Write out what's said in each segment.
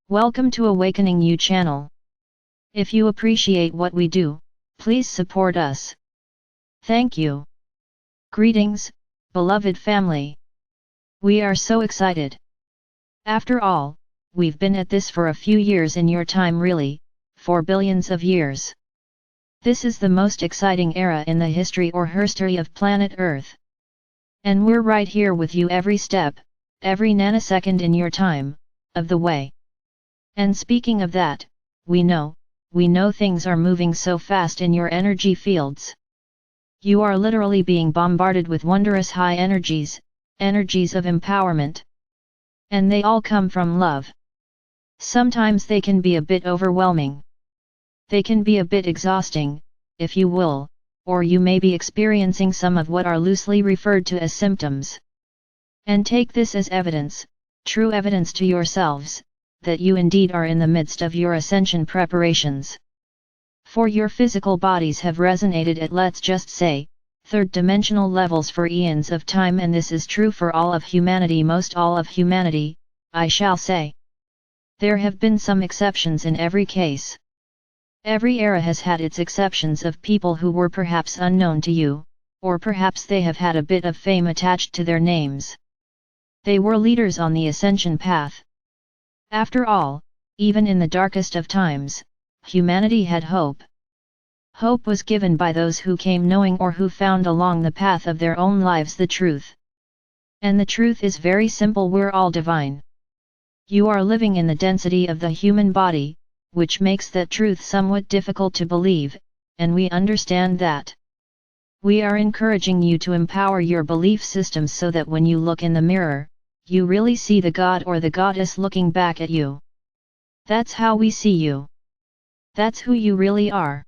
Welcome to Awakening You channel. If you appreciate what we do, please support us. Thank you. Greetings, beloved family. We are so excited. After all, we've been at this for a few years in your time, really, for billions of years. This is the most exciting era in the history or herstory of planet Earth. And we're right here with you every step, every nanosecond in your time, of the way. And speaking of that, we know things are moving so fast in your energy fields. You are literally being bombarded with wondrous high energies, energies of empowerment. And they all come from love. Sometimes they can be a bit overwhelming. They can be a bit exhausting, if you will, or you may be experiencing some of what are loosely referred to as symptoms. And take this as evidence, true evidence to yourselves, that you indeed are in the midst of your ascension preparations. For your physical bodies have resonated at, let's just say, third-dimensional levels for eons of time, and this is true for all of humanity, most all of humanity, I shall say. There have been some exceptions in every case. Every era has had its exceptions of people who were perhaps unknown to you, or perhaps they have had a bit of fame attached to their names. They were leaders on the ascension path. After all, even in the darkest of times, humanity had hope. Hope was given by those who came knowing or who found along the path of their own lives the truth. And the truth is very simple: we're all divine. You are living in the density of the human body, which makes that truth somewhat difficult to believe, and we understand that. We are encouraging you to empower your belief systems so that when you look in the mirror, you really see the God or the Goddess looking back at you. That's how we see you. That's who you really are.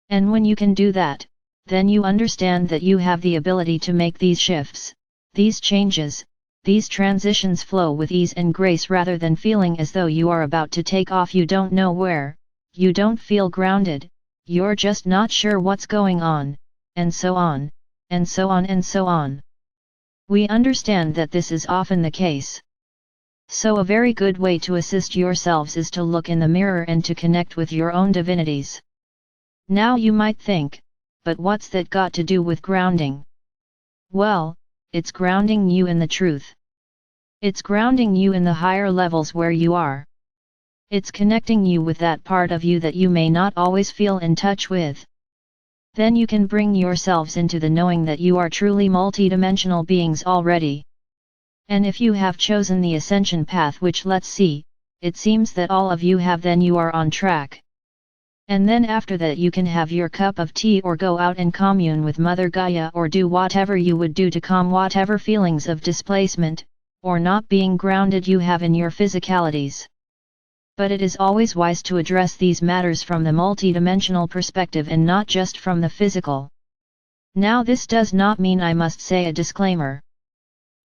And when you can do that, then you understand that you have the ability to make these shifts, these changes, these transitions flow with ease and grace rather than feeling as though you are about to take off you don't know where, you don't feel grounded, you're just not sure what's going on, and so on, and so on and so on. We understand that this is often the case. So a very good way to assist yourselves is to look in the mirror and to connect with your own divinities. Now you might think, but what's that got to do with grounding? Well, it's grounding you in the truth. It's grounding you in the higher levels where you are. It's connecting you with that part of you that you may not always feel in touch with. Then you can bring yourselves into the knowing that you are truly multidimensional beings already. And if you have chosen the ascension path, which let's see, it seems that all of you have, then you are on track. And then after that you can have your cup of tea or go out and commune with Mother Gaia or do whatever you would do to calm whatever feelings of displacement, or not being grounded you have in your physicalities. But it is always wise to address these matters from the multidimensional perspective and not just from the physical. Now this does not mean I must say a disclaimer.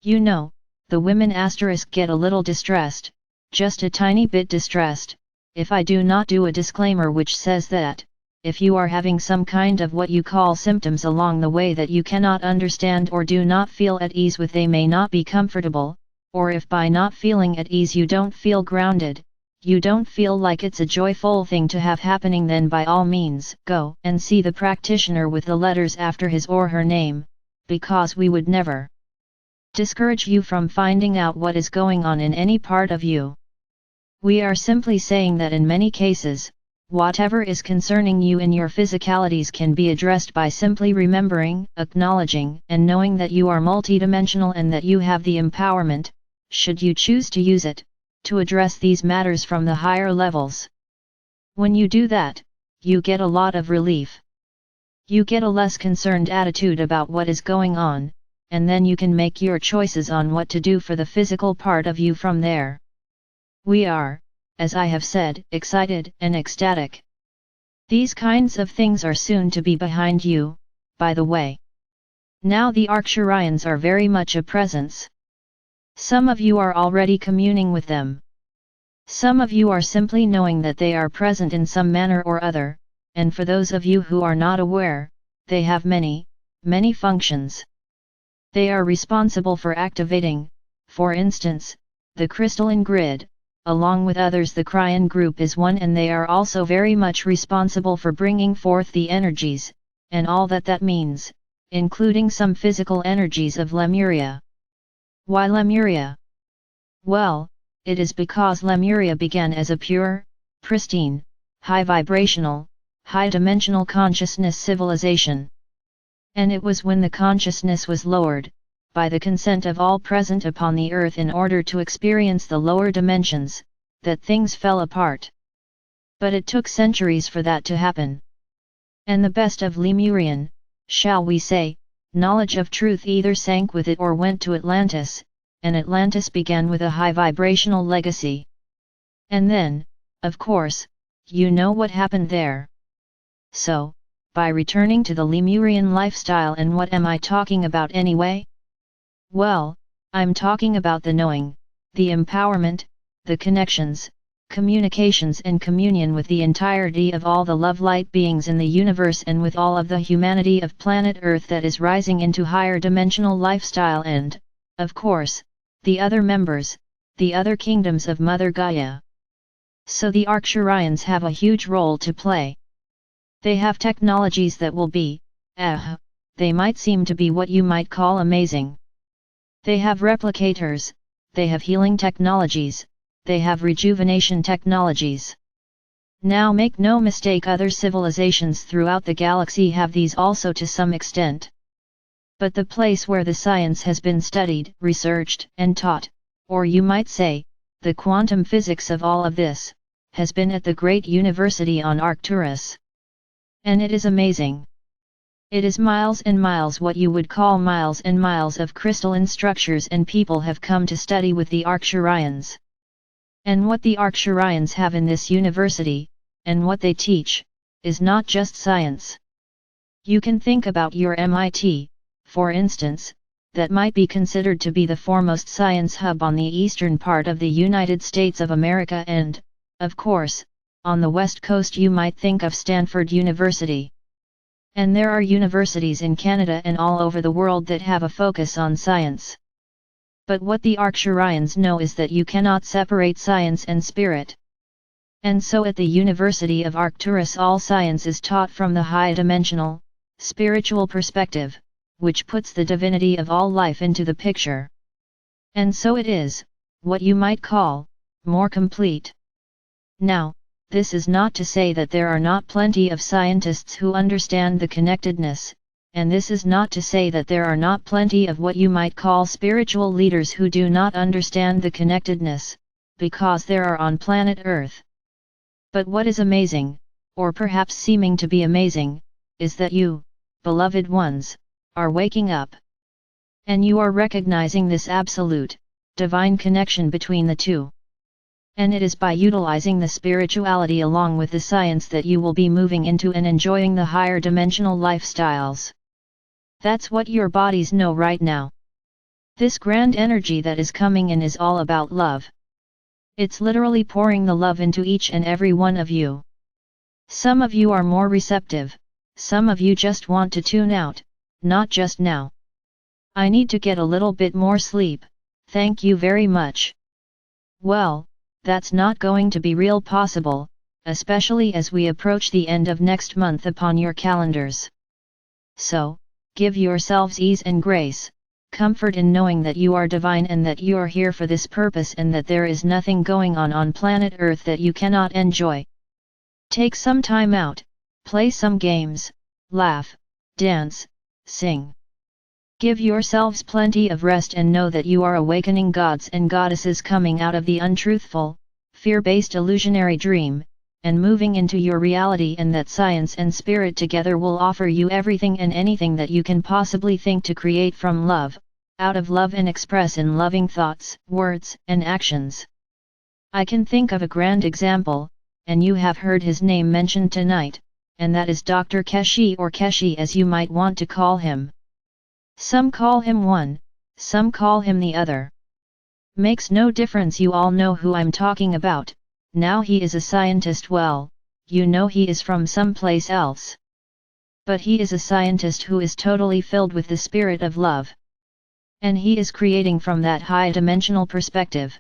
You know, the women asterisk get a little distressed, just a tiny bit distressed, if I do not do a disclaimer which says that, if you are having some kind of what you call symptoms along the way that you cannot understand or do not feel at ease with, they may not be comfortable, or if by not feeling at ease you don't feel grounded, you don't feel like it's a joyful thing to have happening, then by all means go and see the practitioner with the letters after his or her name, because we would never discourage you from finding out what is going on in any part of you. We are simply saying that in many cases, whatever is concerning you in your physicalities can be addressed by simply remembering, acknowledging, and knowing that you are multidimensional and that you have the empowerment, should you choose to use it, to address these matters from the higher levels. When you do that, you get a lot of relief. You get a less concerned attitude about what is going on, and then you can make your choices on what to do for the physical part of you from there. We are, as I have said, excited and ecstatic. These kinds of things are soon to be behind you, by the way. Now the Arcturians are very much a presence. Some of you are already communing with them. Some of you are simply knowing that they are present in some manner or other, and for those of you who are not aware, they have many, many functions. They are responsible for activating, for instance, the crystalline grid, along with others the Kryon group is one, and they are also very much responsible for bringing forth the energies, and all that that means, including some physical energies of Lemuria. Why Lemuria? Well, it is because Lemuria began as a pure, pristine, high-vibrational, high-dimensional consciousness civilization. And it was when the consciousness was lowered, by the consent of all present upon the earth in order to experience the lower dimensions, that things fell apart. But it took centuries for that to happen. And the best of Lemurian, shall we say, knowledge of truth either sank with it or went to Atlantis, and Atlantis began with a high vibrational legacy. And then, of course, you know what happened there. So, by returning to the Lemurian lifestyle, and what am I talking about anyway? Well, I'm talking about the knowing, the empowerment, the connections, communications and communion with the entirety of all the love-light beings in the universe, and with all of the humanity of planet Earth that is rising into higher dimensional lifestyle, and, of course, the other members, the other kingdoms of Mother Gaia. So the Arcturians have a huge role to play. They have technologies that will be, they might seem to be what you might call amazing. They have replicators, they have healing technologies, they have rejuvenation technologies. Now make no mistake, other civilizations throughout the galaxy have these also to some extent. But the place where the science has been studied, researched, and taught, or you might say, the quantum physics of all of this, has been at the great university on Arcturus. And it is amazing. It is miles and miles, what you would call miles and miles of crystalline structures, and people have come to study with the Arcturians. And what the Arcturians have in this university, and what they teach, is not just science. You can think about your MIT, for instance, that might be considered to be the foremost science hub on the eastern part of the United States of America, and, of course, on the West Coast you might think of Stanford University. And there are universities in Canada and all over the world that have a focus on science. But what the Arcturians know is that you cannot separate science and spirit. And so at the University of Arcturus all science is taught from the high-dimensional, spiritual perspective, which puts the divinity of all life into the picture. And so it is, what you might call, more complete. Now, this is not to say that there are not plenty of scientists who understand the connectedness, and this is not to say that there are not plenty of what you might call spiritual leaders who do not understand the connectedness, because there are on planet Earth. But what is amazing, or perhaps seeming to be amazing, is that you, beloved ones, are waking up. And you are recognizing this absolute, divine connection between the two. And it is by utilizing the spirituality along with the science that you will be moving into and enjoying the higher dimensional lifestyles. That's what your bodies know right now. This grand energy that is coming in is all about love. It's literally pouring the love into each and every one of you. Some of you are more receptive, some of you just want to tune out, not just now. I need to get a little bit more sleep, thank you very much. Well, that's not going to be real possible, especially as we approach the end of next month upon your calendars. So, give yourselves ease and grace, comfort in knowing that you are divine and that you are here for this purpose, and that there is nothing going on planet Earth that you cannot enjoy. Take some time out, play some games, laugh, dance, sing. Give yourselves plenty of rest and know that you are awakening gods and goddesses coming out of the untruthful, fear-based illusionary dream, and moving into your reality, and that science and spirit together will offer you everything and anything that you can possibly think to create from love, out of love, and express in loving thoughts, words, and actions. I can think of a grand example, and you have heard his name mentioned tonight, and that is Dr. Keshi, or Keshi as you might want to call him. Some call him one, some call him the other. Makes no difference, you all know who I'm talking about. Now he is a scientist, well, you know he is from someplace else. But he is a scientist who is totally filled with the spirit of love. And he is creating from that high-dimensional perspective.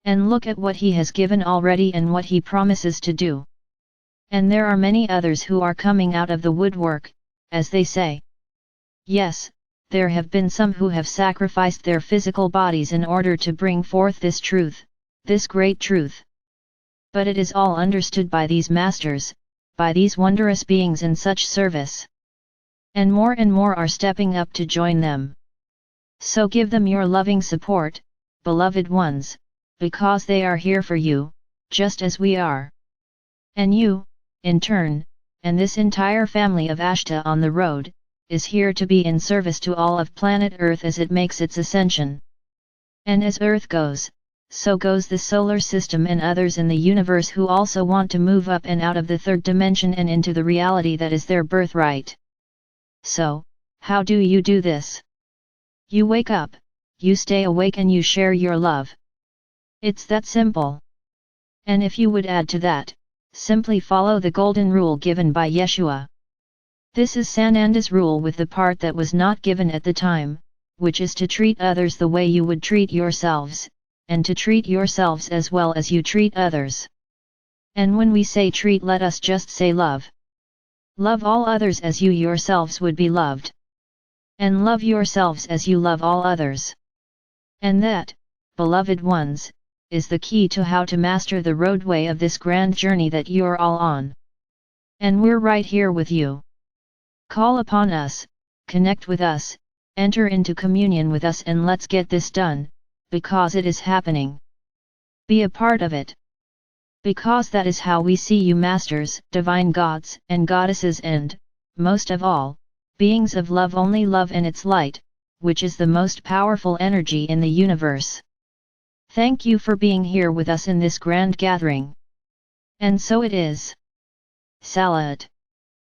And look at what he has given already and what he promises to do. And there are many others who are coming out of the woodwork, as they say. Yes, there have been some who have sacrificed their physical bodies in order to bring forth this truth, this great truth. But it is all understood by these masters, by these wondrous beings in such service. And more are stepping up to join them. So give them your loving support, beloved ones, because they are here for you, just as we are. And you, in turn, and this entire family of Ashtar on the road, is here to be in service to all of planet Earth as it makes its ascension. And as Earth goes, so goes the solar system and others in the universe who also want to move up and out of the third dimension and into the reality that is their birthright. So, how do you do this? You wake up, you stay awake and you share your love. It's that simple. And if you would add to that, simply follow the golden rule given by Yeshua. This is Sananda's rule with the part that was not given at the time, which is to treat others the way you would treat yourselves, and to treat yourselves as well as you treat others. And when we say treat, let us just say love. Love all others as you yourselves would be loved. And love yourselves as you love all others. And that, beloved ones, is the key to how to master the roadway of this grand journey that you're all on. And we're right here with you. Call upon us, connect with us, enter into communion with us and let's get this done, because it is happening. Be a part of it. Because that is how we see you masters, divine gods and goddesses and, most of all, beings of love, only love and its light, which is the most powerful energy in the universe. Thank you for being here with us in this grand gathering. And so it is. Salat.